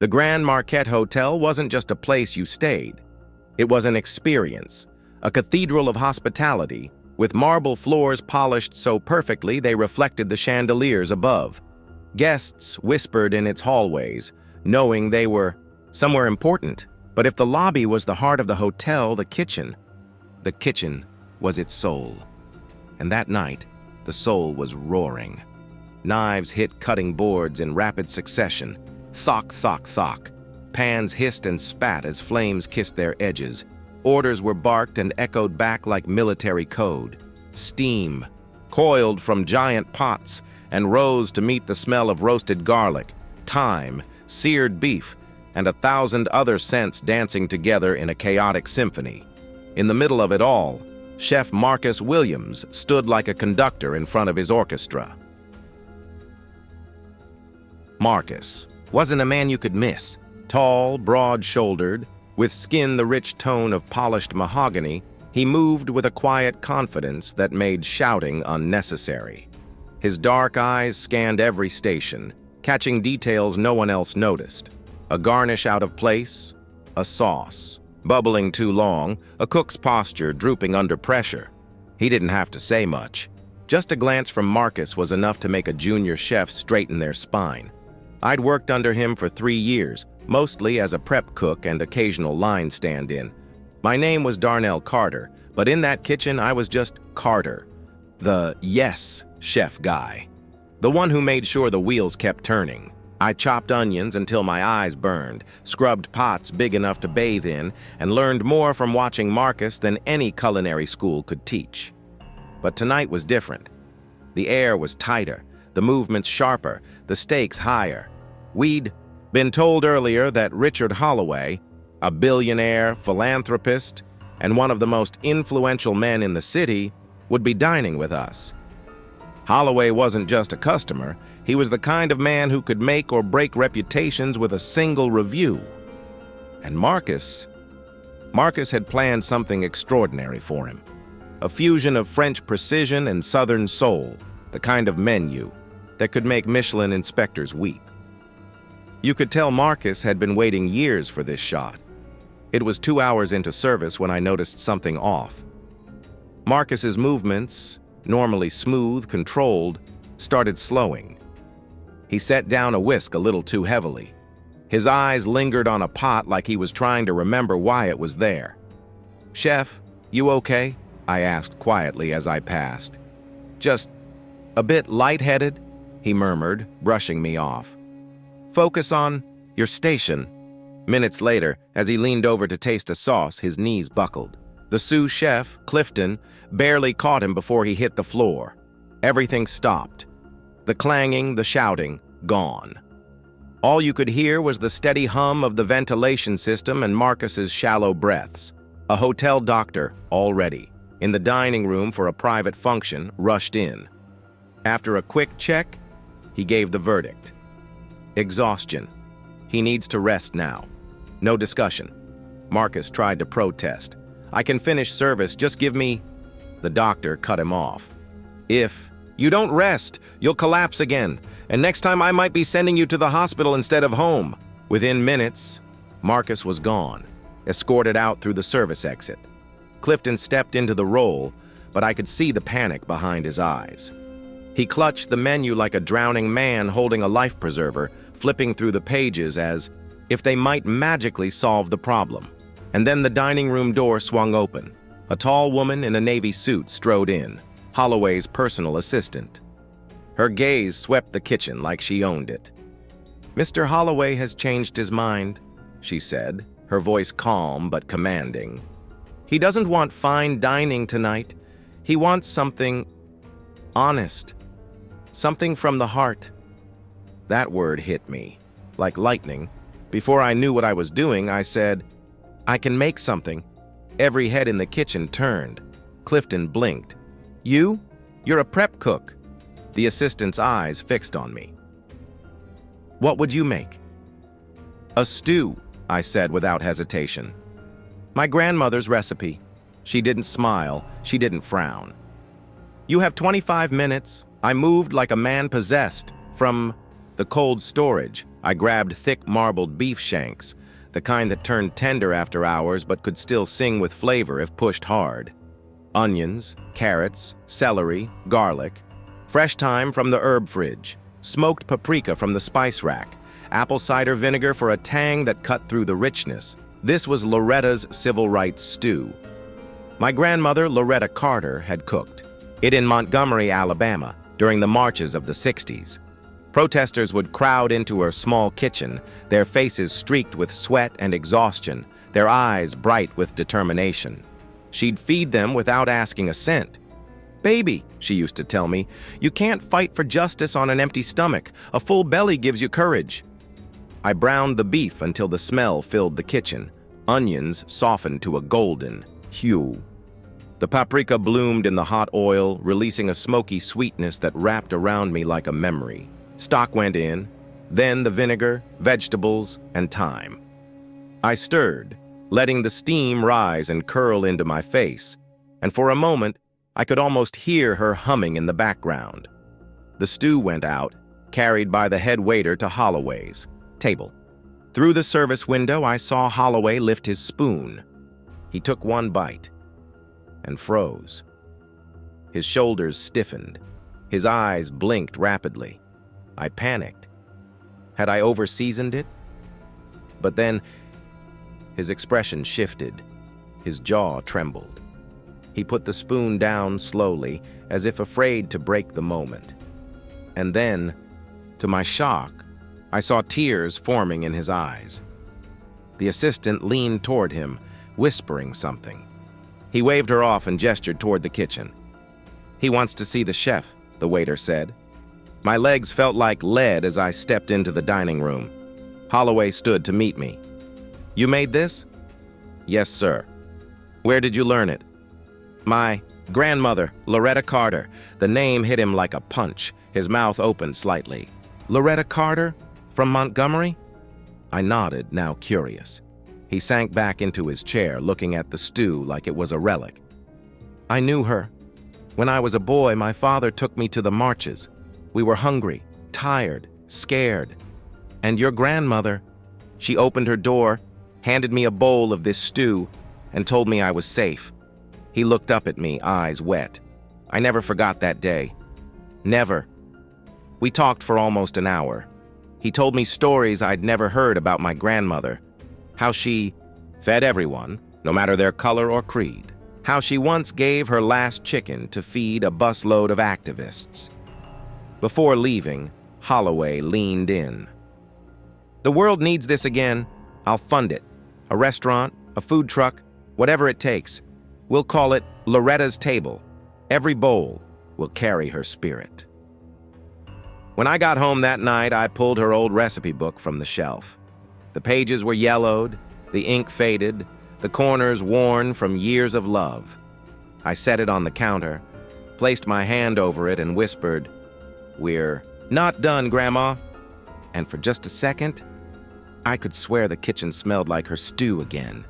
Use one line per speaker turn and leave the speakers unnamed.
The Grand Marquette Hotel wasn't just a place you stayed. It was an experience, a cathedral of hospitality, with marble floors polished so perfectly they reflected the chandeliers above. Guests whispered in its hallways, knowing they were somewhere important. But if the lobby was the heart of the hotel, the kitchen was its soul. And that night, the soul was roaring. Knives hit cutting boards in rapid succession. Thock, thock, thock. Pans hissed and spat as flames kissed their edges. Orders were barked and echoed back like military code. Steam coiled from giant pots and rose to meet the smell of roasted garlic, thyme, seared beef, and 1,000 other scents dancing together in a chaotic symphony. In the middle of it all, Chef Marcus Williams stood like a conductor in front of his orchestra. Marcus wasn't a man you could miss. Tall, broad-shouldered, with skin the rich tone of polished mahogany, he moved with a quiet confidence that made shouting unnecessary. His dark eyes scanned every station, catching details no one else noticed. A garnish out of place, a sauce bubbling too long, a cook's posture drooping under pressure. He didn't have to say much. Just a glance from Marcus was enough to make a junior chef straighten their spine. I'd worked under him for 3 years, mostly as a prep cook and occasional line stand-in. My name was Darnell Carter, but in that kitchen I was just Carter, the yes chef guy, the one who made sure the wheels kept turning. I chopped onions until my eyes burned, scrubbed pots big enough to bathe in, and learned more from watching Marcus than any culinary school could teach. But tonight was different. The air was tighter, the movements sharper, the stakes higher. We'd been told earlier that Richard Holloway, a billionaire, philanthropist, and one of the most influential men in the city, would be dining with us. Holloway wasn't just a customer, he was the kind of man who could make or break reputations with a single review. And Marcus had planned something extraordinary for him. A fusion of French precision and Southern soul, the kind of menu that could make Michelin inspectors weep. You could tell Marcus had been waiting years for this shot. It was 2 hours into service when I noticed something off. Marcus's movements, normally smooth, controlled, started slowing. He set down a whisk a little too heavily. His eyes lingered on a pot like he was trying to remember why it was there. "Chef, you okay?" I asked quietly as I passed. "Just a bit lightheaded," he murmured, brushing me off. "Focus on your station." Minutes later, as he leaned over to taste a sauce, his knees buckled. The sous chef, Clifton, barely caught him before he hit the floor. Everything stopped. The clanging, the shouting, gone. All you could hear was the steady hum of the ventilation system and Marcus's shallow breaths. A hotel doctor, already, in the dining room for a private function, rushed in. After a quick check, he gave the verdict. Exhaustion. He needs to rest now. No discussion. Marcus tried to protest. "I can finish service, just give me..." The doctor cut him off. "If you don't rest, you'll collapse again, and next time I might be sending you to the hospital instead of home." Within minutes, Marcus was gone, escorted out through the service exit. Clifton stepped into the role, but I could see the panic behind his eyes. He clutched the menu like a drowning man holding a life preserver, flipping through the pages as if they might magically solve the problem. And then the dining room door swung open. A tall woman in a navy suit strode in, Holloway's personal assistant. Her gaze swept the kitchen like she owned it. "Mr. Holloway has changed his mind," she said, her voice calm but commanding. "He doesn't want fine dining tonight. He wants something honest, something from the heart." That word hit me, like lightning. Before I knew what I was doing, I said, "I can make something." Every head in the kitchen turned. Clifton blinked. You're a prep cook." The assistant's eyes fixed on me. "What would you make?" "A stew," I said without hesitation. "My grandmother's recipe." She didn't smile, she didn't frown. "You have 25 minutes. I moved like a man possessed, from The cold storage, I grabbed thick marbled beef shanks, the kind that turned tender after hours but could still sing with flavor if pushed hard. Onions, carrots, celery, garlic, fresh thyme from the herb fridge, smoked paprika from the spice rack, apple cider vinegar for a tang that cut through the richness. This was Loretta's civil rights stew. My grandmother, Loretta Carter, had cooked it in Montgomery, Alabama, during the marches of the 60s. Protesters would crowd into her small kitchen, their faces streaked with sweat and exhaustion, their eyes bright with determination. She'd feed them without asking a cent. "Baby," she used to tell me, "you can't fight for justice on an empty stomach. A full belly gives you courage." I browned the beef until the smell filled the kitchen. Onions softened to a golden hue. The paprika bloomed in the hot oil, releasing a smoky sweetness that wrapped around me like a memory. Stock went in, then the vinegar, vegetables, and thyme. I stirred, letting the steam rise and curl into my face, and for a moment, I could almost hear her humming in the background. The stew went out, carried by the head waiter to Holloway's table. Through the service window, I saw Holloway lift his spoon. He took one bite and froze. His shoulders stiffened. His eyes blinked rapidly. I panicked. Had I overseasoned it? But then, his expression shifted. His jaw trembled. He put the spoon down slowly, as if afraid to break the moment. And then, to my shock, I saw tears forming in his eyes. The assistant leaned toward him, whispering something. He waved her off and gestured toward the kitchen. "He wants to see the chef," the waiter said. My legs felt like lead as I stepped into the dining room. Holloway stood to meet me. "You made this?" "Yes, sir." "Where did you learn it?" "My grandmother, Loretta Carter." The name hit him like a punch. His mouth opened slightly. "Loretta Carter? From Montgomery?" I nodded, now curious. He sank back into his chair, looking at the stew like it was a relic. "I knew her. When I was a boy, my father took me to the marches. We were hungry, tired, scared. And your grandmother," she opened her door, handed me a bowl of this stew, and told me I was safe. He looked up at me, eyes wet. I never forgot that day. Never. We talked for almost an hour. He told me stories I'd never heard about my grandmother. How she fed everyone, no matter their color or creed. How she once gave her last chicken to feed a busload of activists. Before leaving, Holloway leaned in. "The world needs this again. I'll fund it. A restaurant, a food truck, whatever it takes. We'll call it Loretta's Table. Every bowl will carry her spirit." When I got home that night, I pulled her old recipe book from the shelf. The pages were yellowed, the ink faded, the corners worn from years of love. I set it on the counter, placed my hand over it, and whispered, "We're not done, Grandma." And for just a second, I could swear the kitchen smelled like her stew again.